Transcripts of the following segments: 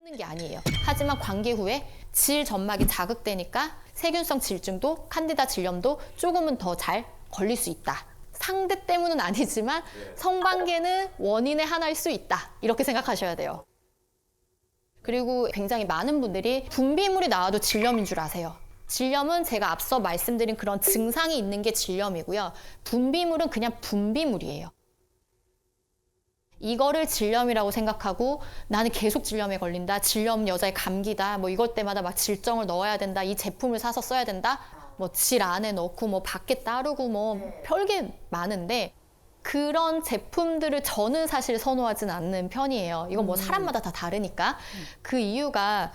모든 게 아니에요. 하지만 관계 후에 질 점막이 자극되니까 세균성 질증도 칸디다 질염도 조금은 더 잘 걸릴 수 있다. 상대 때문은 아니지만 성관계는 원인의 하나일 수 있다. 이렇게 생각하셔야 돼요. 그리고 굉장히 많은 분들이 분비물이 나와도 질염인 줄 아세요. 질염은 제가 앞서 말씀드린 그런 증상이 있는 게 질염이고요. 분비물은 그냥 분비물이에요. 이거를 질염이라고 생각하고 나는 계속 질염에 걸린다. 질염 여자의 감기다. 뭐 이것 때마다 막 질정을 넣어야 된다. 이 제품을 사서 써야 된다. 뭐 질 안에 넣고 뭐 밖에 따르고 뭐 별게 많은데 그런 제품들을 저는 사실 선호하진 않는 편이에요. 이건 뭐 사람마다 다 다르니까. 그 이유가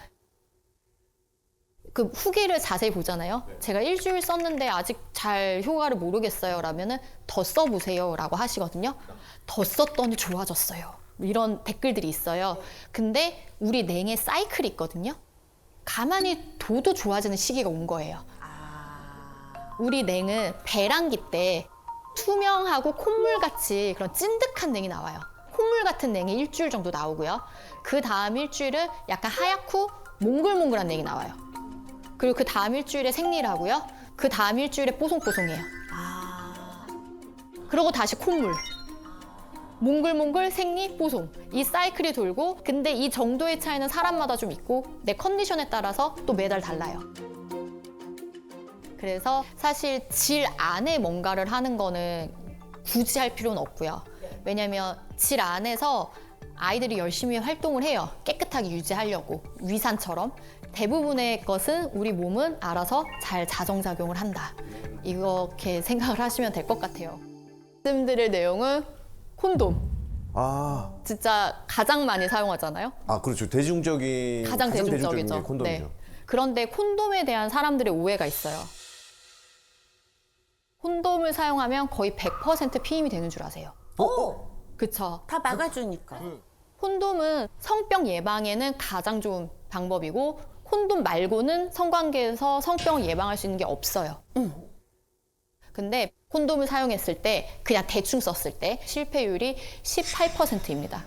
그 후기를 자세히 보잖아요. 제가 일주일 썼는데 아직 잘 효과를 모르겠어요. 라면은 더 써보세요. 라고 하시거든요. 더 썼더니 좋아졌어요. 이런 댓글들이 있어요. 근데 우리 냉의 사이클이 있거든요. 가만히 둬도 좋아지는 시기가 온 거예요. 우리 냉은 배란기 때 투명하고 콧물같이 그런 찐득한 냉이 나와요. 콧물 같은 냉이 일주일 정도 나오고요. 그 다음 일주일은 약간 하얗고 몽글몽글한 냉이 나와요. 그리고 그 다음 일주일에 생리를 그 다음 일주일에 뽀송뽀송해요. 그러고 다시 콧물. 몽글몽글, 생리, 뽀송. 이 사이클이 돌고 근데 이 정도의 차이는 사람마다 좀 있고 내 컨디션에 따라서 또 매달 달라요. 그래서 사실 질 안에 뭔가를 하는 거는 굳이 할 필요는 없고요. 왜냐면 질 안에서 아이들이 열심히 활동을 해요. 깨끗하게 유지하려고. 위산처럼. 대부분의 것은 우리 몸은 알아서 잘 자정작용을 한다. 이렇게 생각을 하시면 될 것 같아요. 말씀드릴 내용은 콘돔. 진짜 가장 많이 사용하잖아요. 그렇죠. 대중적인 가장 대중적이죠. 게 콘돔이죠. 네. 그런데 콘돔에 대한 사람들의 오해가 있어요. 콘돔을 사용하면 거의 100% 피임이 되는 줄 아세요? 그쵸. 다 막아주니까. 콘돔은 성병 예방에는 가장 좋은 방법이고 콘돔 말고는 성관계에서 성병을 예방할 수 있는 게 없어요. 근데 콘돔을 사용했을 때 그냥 대충 썼을 때 실패율이 18%입니다.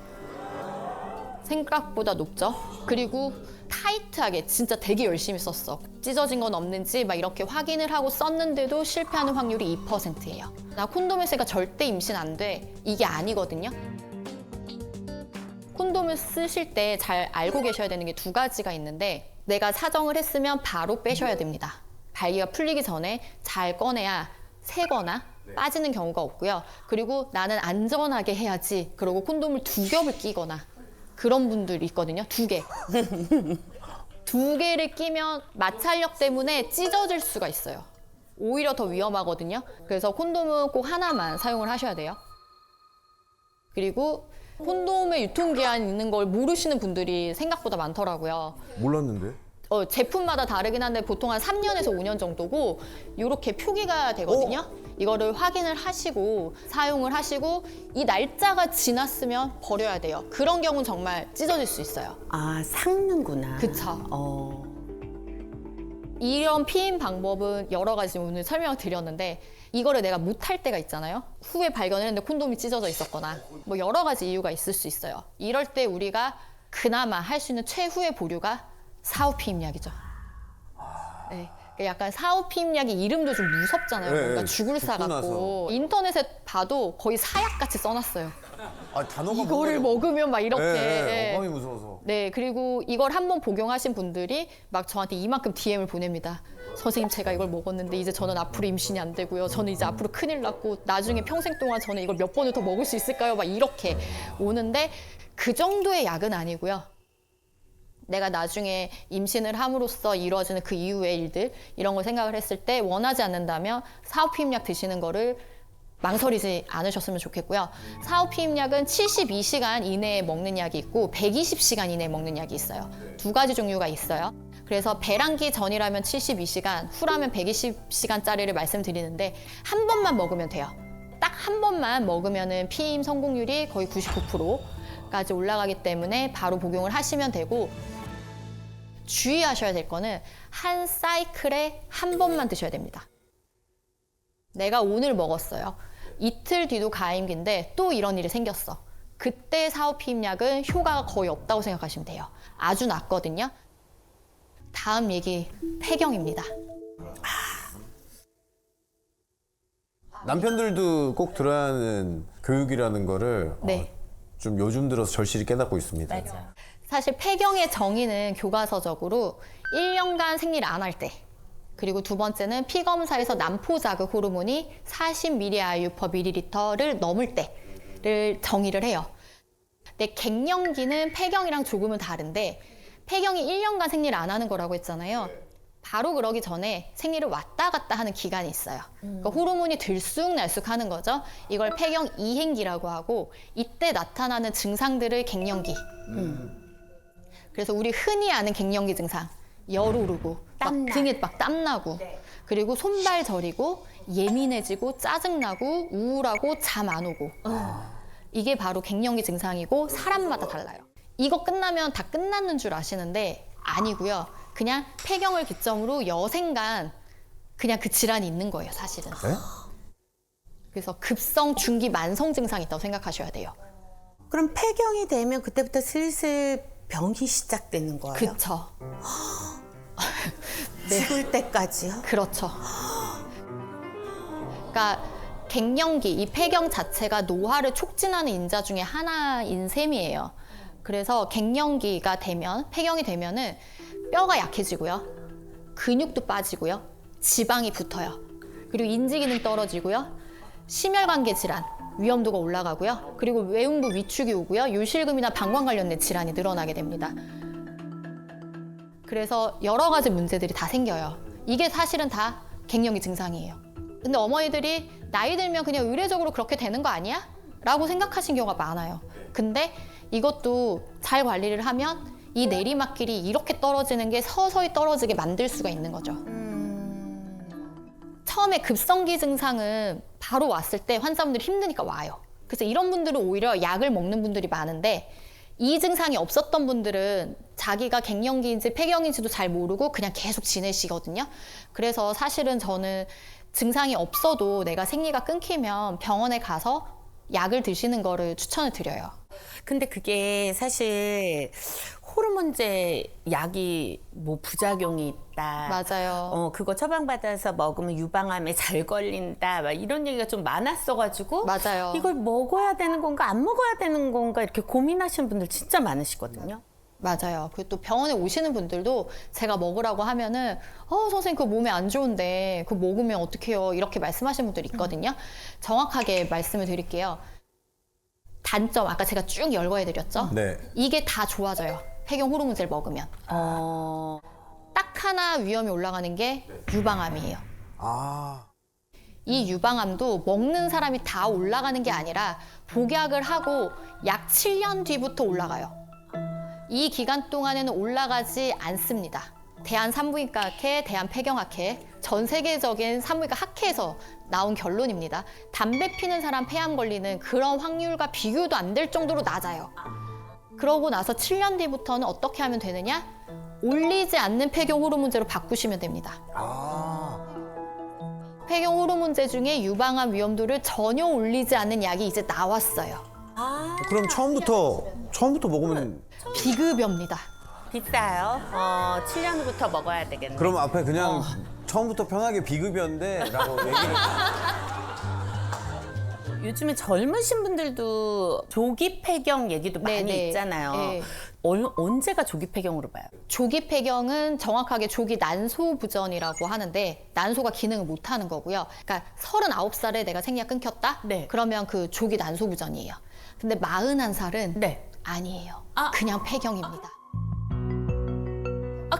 생각보다 높죠? 그리고 타이트하게 진짜 되게 열심히 썼어. 찢어진 건 없는지 막 이렇게 확인을 하고 썼는데도 실패하는 확률이 2%예요. 나 콘돔 했으니까 절대 임신 안 돼. 이게 아니거든요. 콘돔을 쓰실 때 잘 알고 계셔야 되는 게 두 가지가 있는데 내가 사정을 했으면 바로 빼셔야 됩니다. 발기가 풀리기 전에 잘 꺼내야 새거나 빠지는 경우가 없고요. 그리고 나는 안전하게 해야지. 그리고 콘돔을 2겹을 끼거나 그런 분들이 있거든요. 2개. 2개를 끼면 마찰력 때문에 찢어질 수가 있어요. 오히려 더 위험하거든요. 그래서 콘돔은 꼭 하나만 사용을 하셔야 돼요. 그리고 콘돔의 유통기한이 있는 걸 모르시는 분들이 생각보다 많더라고요. 몰랐는데? 제품마다 다르긴 한데 보통 한 3년에서 5년 정도고 이렇게 표기가 되거든요. 이거를 확인을 하시고 사용을 하시고 이 날짜가 지났으면 버려야 돼요. 그런 경우는 정말 찢어질 수 있어요. 삭는구나. 그쵸. 이런 피임 방법은 여러 가지 오늘 설명을 드렸는데 이거를 내가 못할 때가 있잖아요. 후에 발견했는데 콘돔이 찢어져 있었거나 뭐 여러 가지 이유가 있을 수 있어요. 이럴 때 우리가 그나마 할 수 있는 최후의 보류가 사후 피임약이죠. 네. 약간 사후 피임약이 이름도 좀 무섭잖아요. 네, 뭔가 네. 죽을 사 죽고 같고 나서. 인터넷에 봐도 거의 사약같이 써놨어요. 단어가 이거를 먹으면 막 이렇게. 네, 어감이 무서워서. 네, 그리고 이걸 한번 복용하신 분들이 막 저한테 이만큼 DM을 보냅니다. 선생님, 제가 이걸 먹었는데 이제 저는 앞으로 임신이 안 되고요. 저는 이제 앞으로 큰일 났고 나중에 평생 동안 저는 이걸 몇 번을 더 먹을 수 있을까요? 막 이렇게 오는데 그 정도의 약은 아니고요. 내가 나중에 임신을 함으로써 이루어지는 그 이후의 일들 이런 걸 생각을 했을 때 원하지 않는다면 사후 피임약 드시는 거를 망설이지 않으셨으면 좋겠고요. 사후 피임약은 72시간 이내에 먹는 약이 있고 120시간 이내에 먹는 약이 있어요. 2가지 종류가 있어요. 그래서 배란기 전이라면 72시간, 후라면 120시간짜리를 말씀드리는데 한 번만 먹으면 돼요. 딱 한 번만 먹으면은 피임 성공률이 거의 99%까지 올라가기 때문에 바로 복용을 하시면 되고 주의하셔야 될 거는 한 사이클에 한 번만 드셔야 됩니다. 내가 오늘 먹었어요. 이틀 뒤도 가임기인데 또 이런 일이 생겼어. 그때 사후 피임약은 효과가 거의 없다고 생각하시면 돼요. 아주 낮거든요. 다음 얘기, 폐경입니다. 남편들도 꼭 들어야 하는 교육이라는 거를 네. 좀 요즘 들어서 절실히 깨닫고 있습니다. 맞아. 사실 폐경의 정의는 교과서적으로 1년간 생리를 안 할 때, 그리고 두 번째는 피검사에서 난포 자극 호르몬이 40mAh/ml를 넘을 때를 정의를 해요. 근데 갱년기는 폐경이랑 조금은 다른데, 폐경이 1년간 생리를 안 하는 거라고 했잖아요. 바로 그러기 전에 생리를 왔다 갔다 하는 기간이 있어요. 그러니까 호르몬이 들쑥날쑥 하는 거죠. 이걸 폐경 이행기라고 하고, 이때 나타나는 증상들을 갱년기. 그래서 우리 흔히 아는 갱년기 증상, 열 오르고 막 땀나. 등에 막 땀나고, 그리고 손발 저리고 예민해지고 짜증나고 우울하고 잠 안 오고, 이게 바로 갱년기 증상이고 사람마다 달라요. 이거 끝나면 다 끝났는 줄 아시는데 아니고요. 그냥 폐경을 기점으로 여생간 그냥 그 질환이 있는 거예요, 사실은. 네? 그래서 급성 중기 만성 증상이 있다고 생각하셔야 돼요. 그럼 폐경이 되면 그때부터 슬슬 병이 시작되는 거예요? 그쵸. 네. 죽을 때까지요? 그렇죠. 그러니까 갱년기, 이 폐경 자체가 노화를 촉진하는 인자 중에 하나인 셈이에요. 그래서 갱년기가 되면, 폐경이 되면은 뼈가 약해지고요. 근육도 빠지고요. 지방이 붙어요. 그리고 인지 기능 떨어지고요. 심혈관계 질환 위험도가 올라가고요. 그리고 외음부 위축이 오고요. 요실금이나 방광 관련된 질환이 늘어나게 됩니다. 그래서 여러 가지 문제들이 다 생겨요. 이게 사실은 다 갱년기 증상이에요. 근데 어머니들이 나이 들면 그냥 의례적으로 그렇게 되는 거 아니야? 라고 생각하신 경우가 많아요. 근데 이것도 잘 관리를 하면 이 내리막길이 이렇게 떨어지는 게 서서히 떨어지게 만들 수가 있는 거죠. 처음에 급성기 증상은 바로 왔을 때 환자분들이 힘드니까 와요. 그래서 이런 분들은 오히려 약을 먹는 분들이 많은데, 이 증상이 없었던 분들은 자기가 갱년기인지 폐경인지도 잘 모르고 그냥 계속 지내시거든요. 그래서 사실은 저는 증상이 없어도 내가 생리가 끊기면 병원에 가서 약을 드시는 거를 추천을 드려요. 근데 그게 사실 호르몬제 약이 뭐 부작용이 있다. 맞아요. 그거 처방받아서 먹으면 유방암에 잘 걸린다. 막 이런 얘기가 좀 많았어가지고. 맞아요. 이걸 먹어야 되는 건가 안 먹어야 되는 건가 이렇게 고민하시는 분들 진짜 많으시거든요. 맞아요. 그리고 또 병원에 오시는 분들도 제가 먹으라고 하면은 선생님 그거 몸에 안 좋은데 그거 먹으면 어떡해요, 이렇게 말씀하시는 분들이 있거든요. 정확하게 말씀을 드릴게요. 단점 아까 제가 쭉 열거해드렸죠. 네. 이게 다 좋아져요, 폐경 호르몬제를 먹으면. 딱 하나 위험이 올라가는 게 유방암이에요. 아. 이 유방암도 먹는 사람이 다 올라가는 게 아니라 복약을 하고 약 7년 뒤부터 올라가요. 이 기간 동안에는 올라가지 않습니다. 대한산부인과학회, 대한폐경학회, 전 세계적인 산부인과 학회에서 나온 결론입니다. 담배 피는 사람 폐암 걸리는 그런 확률과 비교도 안 될 정도로 낮아요. 그러고 나서 7년 뒤부터는 어떻게 하면 되느냐? 올리지 않는 폐경 호르몬제로 바꾸시면 됩니다. 아. 폐경 호르몬제 중에 유방암 위험도를 전혀 올리지 않는 약이 이제 나왔어요. 그럼 처음부터 먹으면 비급여입니다. 비싸요. 7년 후부터 먹어야 되겠네. 그럼 앞에 그냥 처음부터 편하게 비급여인데 라고 얘기를 요즘에 젊으신 분들도 조기 폐경 얘기도 많이 네네. 있잖아요. 네. 언제가 조기 폐경으로 봐요? 조기 폐경은 정확하게 조기 난소 부전이라고 하는데, 난소가 기능을 못 하는 거고요. 그러니까 39살에 내가 생리가 끊겼다? 네. 그러면 그 조기 난소 부전이에요. 근데 41살은 네. 아니에요. 아. 그냥 폐경입니다.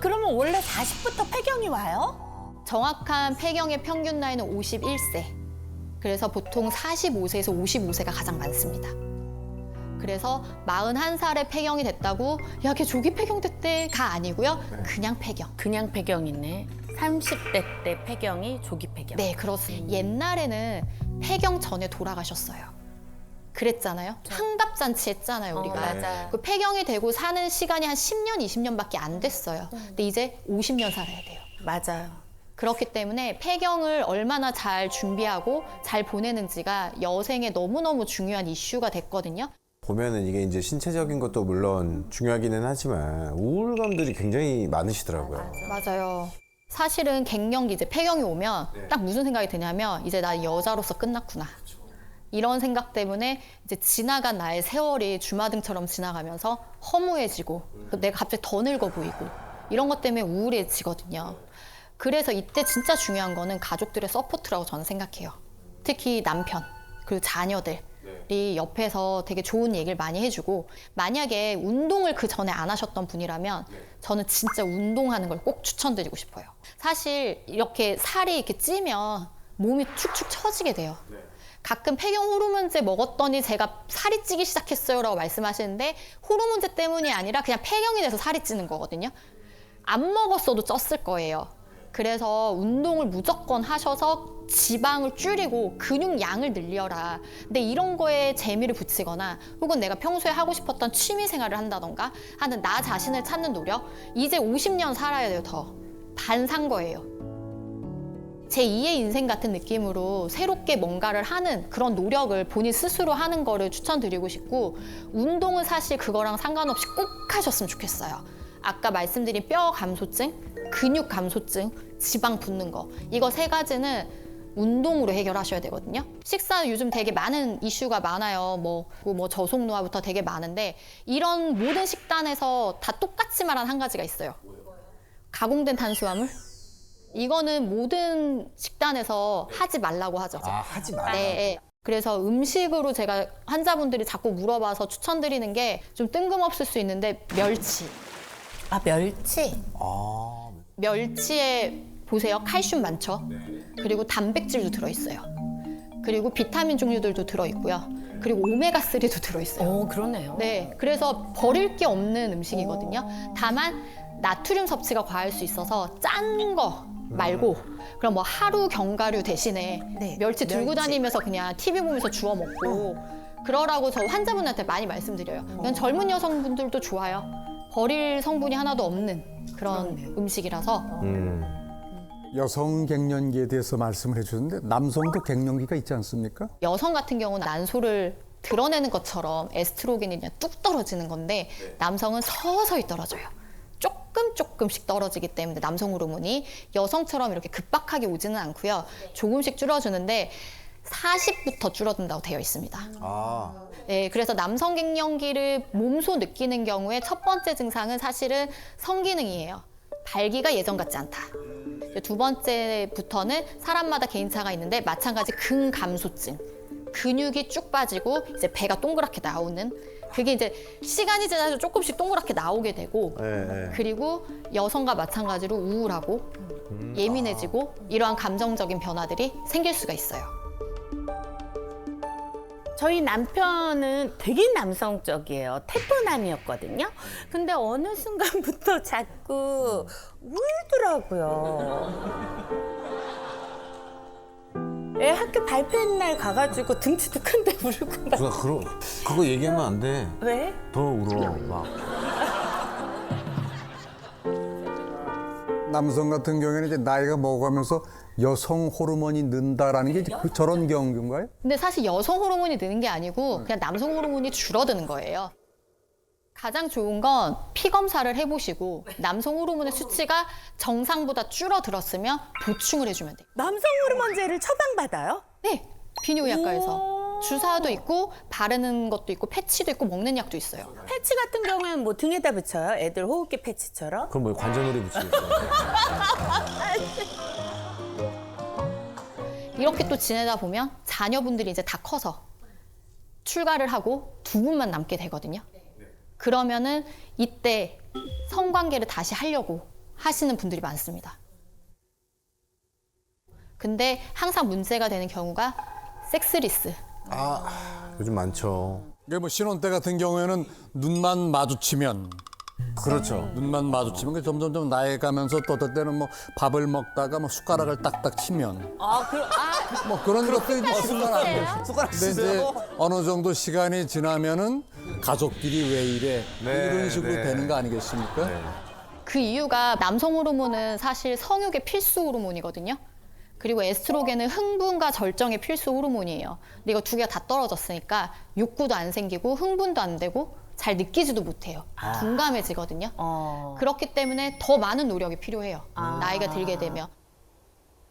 그러면 원래 40부터 폐경이 와요? 정확한 폐경의 평균 나이는 51세. 그래서 보통 45세에서 55세가 가장 많습니다. 그래서 41살에 폐경이 됐다고 야, 걔 조기 폐경 됐대가 아니고요. 그냥 폐경. 그냥 폐경이네. 30대 때 폐경이 조기 폐경. 네, 그렇습니다. 옛날에는 폐경 전에 돌아가셨어요. 그랬잖아요. 환갑잔치 했잖아요, 우리가. 맞아요. 그 폐경이 되고 사는 시간이 한 10년, 20년밖에 안 됐어요. 근데 이제 50년 살아야 돼요. 맞아요. 그렇기 때문에 폐경을 얼마나 잘 준비하고 잘 보내는지가 여생에 너무너무 중요한 이슈가 됐거든요. 보면은 이게 이제 신체적인 것도 물론 중요하기는 하지만 우울감들이 굉장히 많으시더라고요. 맞아요. 사실은 갱년기 이제 폐경이 오면 딱 무슨 생각이 드냐면 이제 나 여자로서 끝났구나. 이런 생각 때문에 이제 지나간 나의 세월이 주마등처럼 지나가면서 허무해지고 내가 갑자기 더 늙어 보이고 이런 것 때문에 우울해지거든요. 그래서 이때 진짜 중요한 거는 가족들의 서포트라고 저는 생각해요. 특히 남편 그리고 자녀들이 옆에서 되게 좋은 얘기를 많이 해주고 만약에 운동을 그 전에 안 하셨던 분이라면 저는 진짜 운동하는 걸 꼭 추천드리고 싶어요. 사실 이렇게 살이 이렇게 찌면 몸이 축축 처지게 돼요. 가끔 폐경 호르몬제 먹었더니 제가 살이 찌기 시작했어요 라고 말씀하시는데 호르몬제 때문이 아니라 그냥 폐경이 돼서 살이 찌는 거거든요. 안 먹었어도 쪘을 거예요. 그래서 운동을 무조건 하셔서 지방을 줄이고 근육량을 늘려라. 근데 이런 거에 재미를 붙이거나 혹은 내가 평소에 하고 싶었던 취미 생활을 한다던가 하는 나 자신을 찾는 노력. 이제 50년 살아야 돼요, 더. 반 산 거예요. 제 2의 인생 같은 느낌으로 새롭게 뭔가를 하는 그런 노력을 본인 스스로 하는 거를 추천드리고 싶고 운동은 사실 그거랑 상관없이 꼭 하셨으면 좋겠어요. 아까 말씀드린 뼈 감소증, 근육 감소증, 지방 붙는 거 이거 3가지는 운동으로 해결하셔야 되거든요. 식사는 요즘 되게 많은 이슈가 많아요. 뭐 저속노화부터 되게 많은데 이런 모든 식단에서 다 똑같이 말한 한 가지가 있어요. 가공된 탄수화물. 이거는 모든 식단에서 하지 말라고 하죠. 아, 하지 마라. 네. 그래서 음식으로 제가 환자분들이 자꾸 물어봐서 추천드리는 게 좀 뜬금없을 수 있는데 멸치. 아, 멸치? 아, 멸치에 보세요. 칼슘 많죠. 그리고 단백질도 들어있어요. 그리고 비타민 종류들도 들어있고요. 그리고 오메가3도 들어있어요. 오, 그러네요. 네, 그래서 버릴 게 없는 음식이거든요. 다만 나트륨 섭취가 과할 수 있어서 짠 거 말고 그럼 뭐 하루 견과류 대신에 네, 멸치 들고 멸치. 다니면서 그냥 TV 보면서 주워 먹고 그러라고 저 환자분한테 많이 말씀드려요. 그냥 젊은 여성분들도 좋아요. 버릴 성분이 하나도 없는 그런 음식이라서 여성 갱년기에 대해서 말씀을 해주셨는데 남성도 갱년기가 있지 않습니까? 여성 같은 경우는 난소를 드러내는 것처럼 에스트로겐이 그냥 뚝 떨어지는 건데 남성은 서서히 떨어져요. 조금씩 떨어지기 때문에 남성 호르몬이 여성처럼 이렇게 급박하게 오지는 않고요. 조금씩 줄어주는데 40부터 줄어든다고 되어 있습니다. 아, 네, 그래서 남성 갱년기를 몸소 느끼는 경우에 첫 번째 증상은 사실은 성기능이에요. 발기가 예전 같지 않다. 2번째부터는 사람마다 개인차가 있는데 마찬가지 근감소증. 근육이 쭉 빠지고 이제 배가 동그랗게 나오는 그게 이제 시간이 지나서 조금씩 동그랗게 나오게 되고 네. 그리고 여성과 마찬가지로 우울하고 예민해지고 이러한 감정적인 변화들이 생길 수가 있어요. 저희 남편은 되게 남성적이에요. 태포남이었거든요. 근데 어느 순간부터 자꾸 울더라고요. 애 학교 발표하는 날 가가지고 등치도 큰데 울고 막. 누가 그거 얘기하면 안 돼. 왜? 더 울어 막. 남성 같은 경우에는 이제 나이가 먹어가면서 여성 호르몬이 는다라는 게 이제 저런 경우인가요? 근데 사실 여성 호르몬이 느는 게 아니고 그냥 남성 호르몬이 줄어드는 거예요. 가장 좋은 건 피 검사를 해보시고 남성 호르몬의 수치가 정상보다 줄어들었으면 보충을 해주면 돼요. 남성 호르몬제를 처방받아요? 네, 비뇨기과에서 오. 주사도 있고 바르는 것도 있고 패치도 있고 먹는 약도 있어요. 패치 같은 경우에는 뭐 등에다 붙여요? 애들 호흡기 패치처럼? 그럼 뭐 관자놀이 붙이겠어. 이렇게 또 지내다 보면 자녀분들이 이제 다 커서 출가를 하고 2분만 남게 되거든요. 그러면은 이때 성관계를 다시 하려고 하시는 분들이 많습니다. 근데 항상 문제가 되는 경우가 섹스리스. 아, 요즘 많죠. 이게 뭐 신혼 때 같은 경우에는 눈만 마주치면 그렇죠. 눈만 마주치면 그 점점점 나이 가면서 또 어떨 때는 뭐 밥을 먹다가 뭐 숟가락을 딱딱 치면 뭐 그런 것들이 이제 숟가락. 숟가락 근데 이제 어느 정도 시간이 지나면은 가족끼리 왜 이래 뭐 네, 이런 식으로 네. 되는 거 아니겠습니까? 그 이유가 남성 호르몬은 사실 성욕의 필수 호르몬이거든요. 그리고 에스트로겐은 흥분과 절정의 필수 호르몬이에요. 근데 이거 두 개가 다 떨어졌으니까 욕구도 안 생기고 흥분도 안 되고 잘 느끼지도 못해요. 둔감해지거든요. 그렇기 때문에 더 많은 노력이 필요해요. 나이가 들게 되면.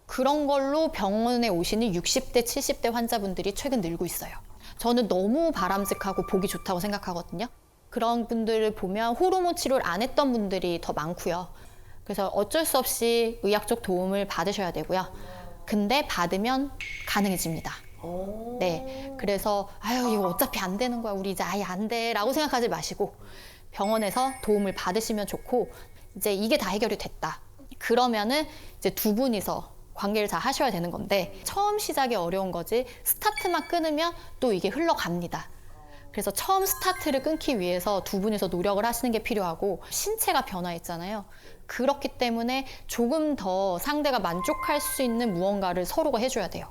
그런 걸로 병원에 오시는 60대, 70대 환자분들이 최근 늘고 있어요. 저는 너무 바람직하고 보기 좋다고 생각하거든요. 그런 분들을 보면 호르몬 치료를 안 했던 분들이 더 많고요. 그래서 어쩔 수 없이 의학적 도움을 받으셔야 되고요. 근데 받으면 가능해집니다. 네, 그래서 아유 이거 어차피 안 되는 거야, 우리 이제 아예 안 돼라고 생각하지 마시고 병원에서 도움을 받으시면 좋고, 이제 이게 다 해결이 됐다 그러면은 이제 두 분이서 관계를 잘 하셔야 되는 건데, 처음 시작이 어려운 거지 스타트만 끊으면 또 이게 흘러갑니다. 그래서 처음 스타트를 끊기 위해서 두 분이서 노력을 하시는 게 필요하고, 신체가 변화했잖아요. 그렇기 때문에 조금 더 상대가 만족할 수 있는 무언가를 서로가 해줘야 돼요.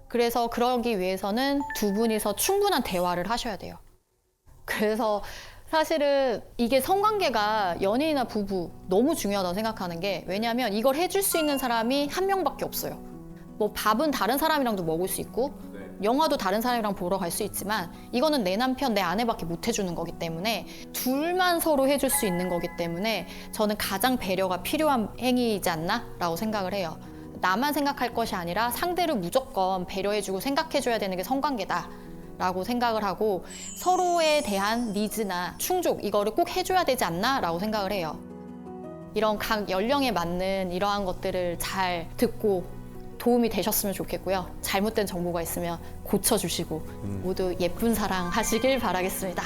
그래서 그러기 위해서는 두 분이서 충분한 대화를 하셔야 돼요. 그래서 사실은 이게 성관계가 연인이나 부부 너무 중요하다고 생각하는 게, 왜냐하면 이걸 해줄 수 있는 사람이 한 명밖에 없어요. 뭐 밥은 다른 사람이랑도 먹을 수 있고 영화도 다른 사람이랑 보러 갈 수 있지만 이거는 내 남편, 내 아내밖에 못 해주는 거기 때문에 둘만 서로 해줄 수 있는 거기 때문에 저는 가장 배려가 필요한 행위이지 않나? 라고 생각을 해요. 나만 생각할 것이 아니라 상대를 무조건 배려해주고 생각해줘야 되는 게 성관계다 라고 생각을 하고, 서로에 대한 니즈나 충족 이거를 꼭 해줘야 되지 않나? 라고 생각을 해요. 이런 각 연령에 맞는 이러한 것들을 잘 듣고 도움이 되셨으면 좋겠고요. 잘못된 정보가 있으면 고쳐주시고 모두 예쁜 사랑 하시길 바라겠습니다.